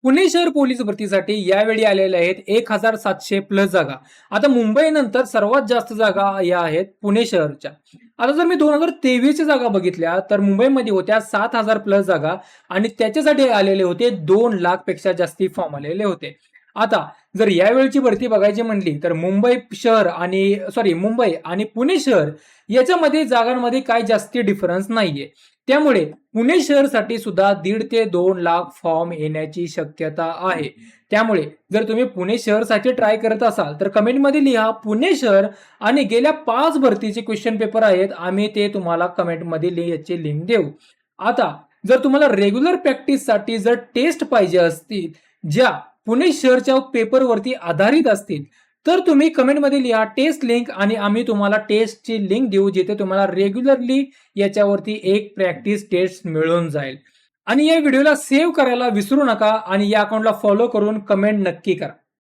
पुणे शहर पोलीस भरतीसाठी यावेळी आलेल्या आहेत 1700 प्लस जागा. आता मुंबईनंतर सर्वात जास्त जागा या आहेत पुणे शहरच्या. आता जर मी 2023 च्या जागा बघितल्या तर मुंबईमध्ये होत्या 7000 प्लस जागा आणि त्याच्यासाठी आलेले होते 2 लाख पेक्षा जास्ती फॉर्म आलेले होते. आता जर यावेळची भरती बघायची म्हणली तर मुंबई आणि पुणे शहर याच्यामध्ये जागांमध्ये काय जास्ती डिफरन्स नाहीये. त्यामुळे पुणे शहरसाठी सुद्धा 1.5 ते 2 लाख फॉर्म येण्याची शक्यता आहे. त्यामुळे जर तुम्ही पुणे शहरसाठी ट्राय करत असाल तर कमेंटमध्ये लिहा पुणे शहर आणि गेल्या 5 भरतीचे क्वेश्चन पेपर आहेत, आम्ही ते तुम्हाला कमेंटमध्ये याची लिंक देऊ. आता जर तुम्हाला रेग्युलर प्रॅक्टिससाठी जर टेस्ट पाहिजे असतील ज्या पुणे शहरच्या पेपरवरती आधारित असतील तर तुम्ही कमेंटमध्ये लिहा टेस्ट लिंक आणि आम्ही तुम्हाला टेस्टची लिंक देऊ, जिथे तुम्हाला रेग्युलरली याच्यावरती एक प्रॅक्टिस टेस्ट मिळून जाईल. आणि या व्हिडिओला सेव्ह करायला विसरू नका आणि या अकाउंटला फॉलो करून कमेंट नक्की करा.